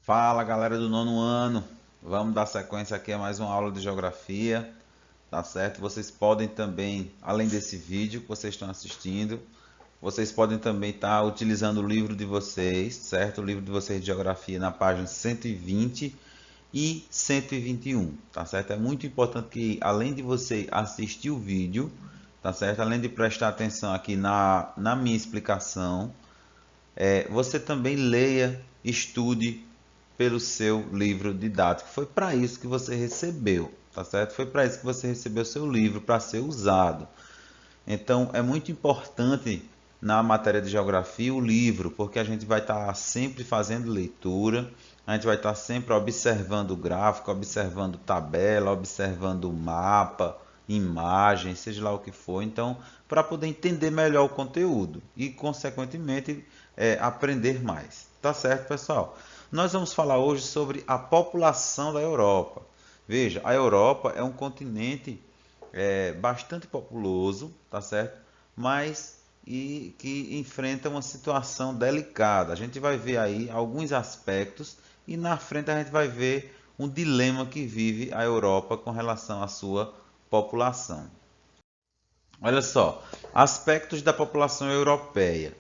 Fala galera do nono ano, vamos dar sequência aqui a mais uma aula de geografia, tá certo? Vocês podem também, além desse vídeo que vocês estão assistindo, vocês podem também estar utilizando o livro de vocês, certo? O livro de vocês de geografia na página 120 e 121, tá certo? É muito importante que, além de você assistir o vídeo, tá certo? Além de prestar atenção aqui na minha explicação, você também leia, estude pelo seu livro didático. Foi para isso que você recebeu, tá certo? Foi para isso que você recebeu seu livro, para ser usado. Então, é muito importante na matéria de geografia o livro, porque a gente vai estar sempre fazendo leitura, a gente vai estar sempre observando o gráfico, observando tabela, observando mapa, imagem, seja lá o que for. Então, para poder entender melhor o conteúdo e, consequentemente, aprender mais. Tá certo, pessoal? Nós vamos falar hoje sobre a população da Europa. Veja, a Europa é um continente bastante populoso, tá certo? Mas que enfrenta uma situação delicada. A gente vai ver aí alguns aspectos e na frente a gente vai ver um dilema que vive a Europa com relação à sua população. Olha só, aspectos da população europeia.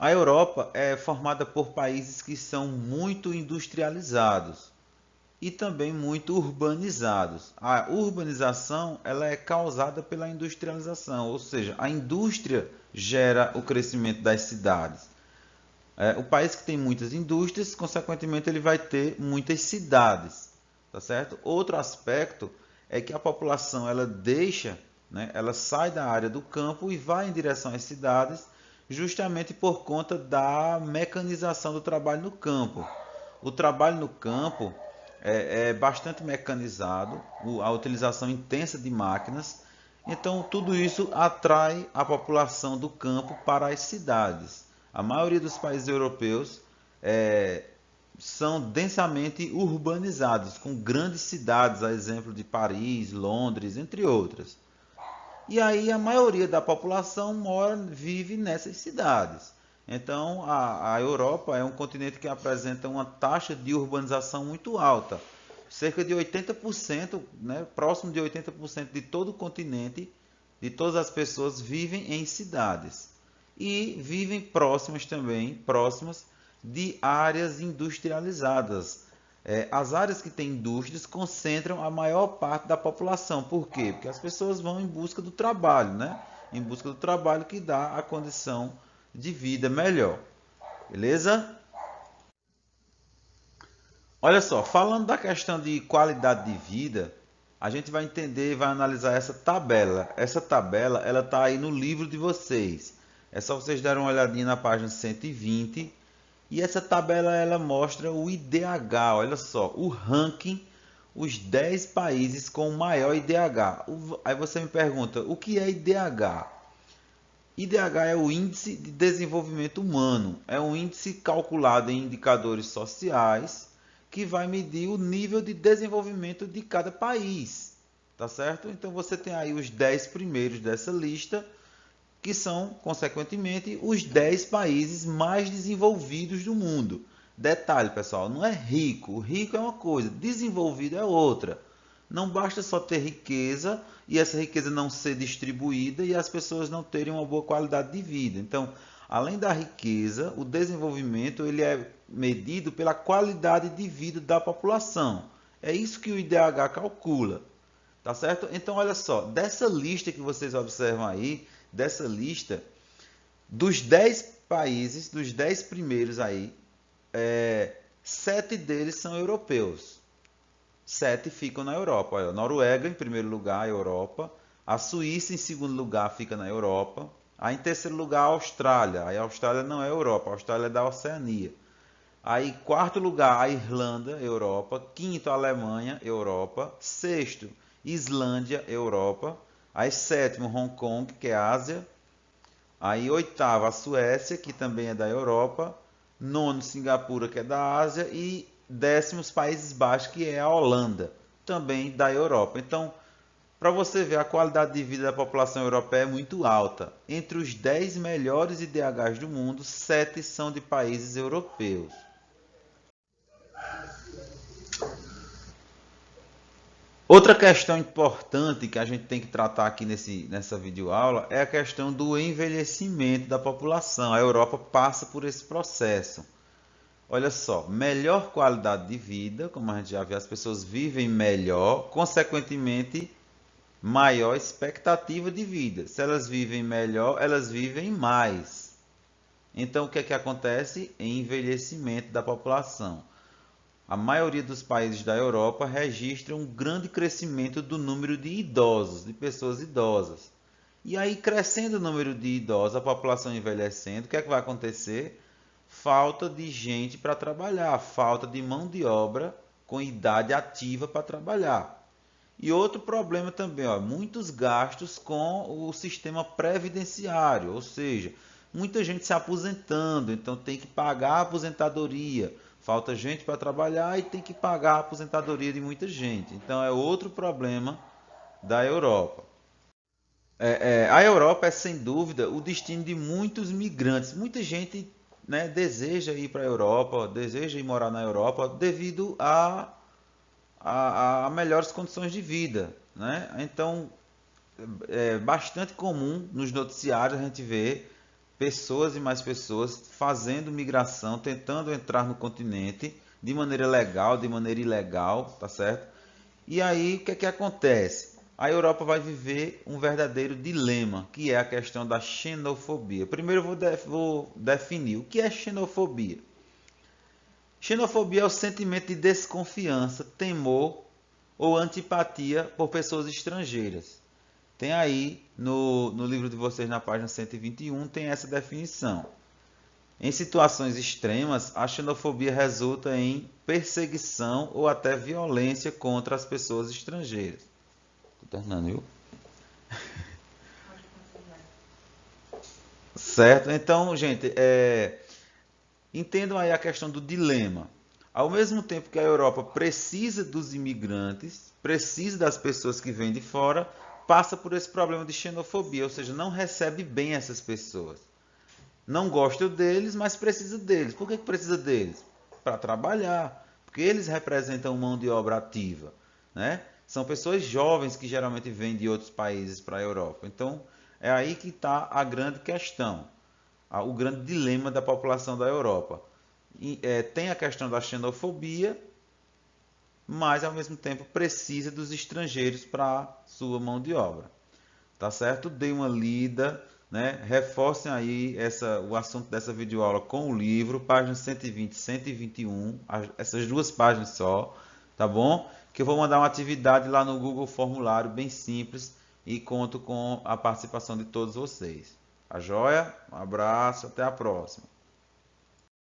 A Europa é formada por países que são muito industrializados e também muito urbanizados. A urbanização ela é causada pela industrialização, ou seja, a indústria gera o crescimento das cidades. O país que tem muitas indústrias, consequentemente, ele vai ter muitas cidades, tá certo? Outro aspecto é que a população ela deixa, né, ela sai da área do campo e vai em direção às cidades, justamente por conta da mecanização do trabalho no campo. O trabalho no campo é bastante mecanizado, a utilização intensa de máquinas, então tudo isso atrai a população do campo para as cidades. A maioria dos países europeus é, são densamente urbanizados, com grandes cidades, a exemplo de Paris, Londres, entre outras. E aí a maioria da população vive nessas cidades. Então a Europa é um continente que apresenta uma taxa de urbanização muito alta. Cerca de 80%, né, próximo de 80% de todo o continente, de todas as pessoas vivem em cidades. E vivem próximas também, próximas de áreas industrializadas. As áreas que têm indústrias concentram a maior parte da população. Por quê? Porque as pessoas vão em busca do trabalho, né? Em busca do trabalho que dá a condição de vida melhor. Beleza? Olha só, falando da questão de qualidade de vida, a gente vai entender e vai analisar essa tabela. Essa tabela, ela está aí no livro de vocês. É só vocês darem uma olhadinha na página 120. E essa tabela ela mostra o IDH, olha só, o ranking, os 10 países com o maior IDH. Aí você me pergunta, o que é IDH? IDH é o Índice de Desenvolvimento Humano. É um índice calculado em indicadores sociais que vai medir o nível de desenvolvimento de cada país. Tá certo? Então você tem aí os 10 primeiros dessa lista, que são, consequentemente, os 10 países mais desenvolvidos do mundo. Detalhe, pessoal, não é rico. O rico é uma coisa, desenvolvido é outra. Não basta só ter riqueza e essa riqueza não ser distribuída e as pessoas não terem uma boa qualidade de vida. Então, além da riqueza, o desenvolvimento ele é medido pela qualidade de vida da população. É isso que o IDH calcula. Tá certo? Então, olha só, dessa lista que vocês observam aí, dessa lista, dos 10 países, dos 10 primeiros aí, 7 deles são europeus. 7 ficam na Europa. Olha, Noruega em primeiro lugar, Europa. A Suíça em segundo lugar fica na Europa. Aí em terceiro lugar a Austrália. Aí a Austrália não é Europa, a Austrália é da Oceania. Aí quarto lugar a Irlanda, Europa. Quinto a Alemanha, Europa. Sexto Islândia, Europa. Aí sétimo Hong Kong, que é Ásia. Aí oitavo a Suécia, que também é da Europa. Nono Singapura, que é da Ásia. E décimo os Países Baixos, que é a Holanda, também da Europa. Então, para você ver, a qualidade de vida da população europeia é muito alta. Entre os 10 melhores IDHs do mundo, 7 são de países europeus. Outra questão importante que a gente tem que tratar aqui nessa videoaula é a questão do envelhecimento da população. A Europa passa por esse processo. Olha só, melhor qualidade de vida, como a gente já viu, as pessoas vivem melhor, consequentemente, maior expectativa de vida. Se elas vivem melhor, elas vivem mais. Então, o que é que acontece? Envelhecimento da população. A maioria dos países da Europa registra um grande crescimento do número de idosos, de pessoas idosas. E aí, crescendo o número de idosos, a população envelhecendo, o que é que vai acontecer? Falta de gente para trabalhar, falta de mão de obra com idade ativa para trabalhar. E outro problema também, ó, muitos gastos com o sistema previdenciário, ou seja, muita gente se aposentando, então tem que pagar a aposentadoria. Falta gente para trabalhar e tem que pagar a aposentadoria de muita gente. Então é outro problema da Europa. A Europa é sem dúvida o destino de muitos migrantes. Muita gente, né, deseja ir para a Europa, deseja ir morar na Europa devido a melhores condições de vida, né? Então é bastante comum nos noticiários a gente ver pessoas e mais pessoas fazendo migração, tentando entrar no continente de maneira legal, de maneira ilegal, tá certo? E aí o que é que acontece? A Europa vai viver um verdadeiro dilema, que é a questão da xenofobia. Primeiro vou definir o que é xenofobia. Xenofobia é o sentimento de desconfiança, temor ou antipatia por pessoas estrangeiras. Tem aí no livro de vocês, na página 121, tem essa definição. Em situações extremas, a xenofobia resulta em perseguição ou até violência contra as pessoas estrangeiras. Estou terminando, viu? Certo? Então, gente, entendam aí a questão do dilema. Ao mesmo tempo que a Europa precisa dos imigrantes, precisa das pessoas que vêm de fora, passa por esse problema de xenofobia, ou seja, não recebe bem essas pessoas. Não gosta deles, mas precisa deles. Por que precisa deles? Para trabalhar, porque eles representam mão de obra ativa, né? São pessoas jovens que geralmente vêm de outros países para a Europa. Então, é aí que está a grande questão, o grande dilema da população da Europa. Tem a questão da xenofobia, mas ao mesmo tempo precisa dos estrangeiros para sua mão de obra. Tá certo? Dê uma lida, né? Reforcem aí o assunto dessa videoaula com o livro, páginas 120 e 121, essas duas páginas só, tá bom? Que eu vou mandar uma atividade lá no Google Formulário, bem simples, e conto com a participação de todos vocês. Tá joia? Um abraço, até a próxima.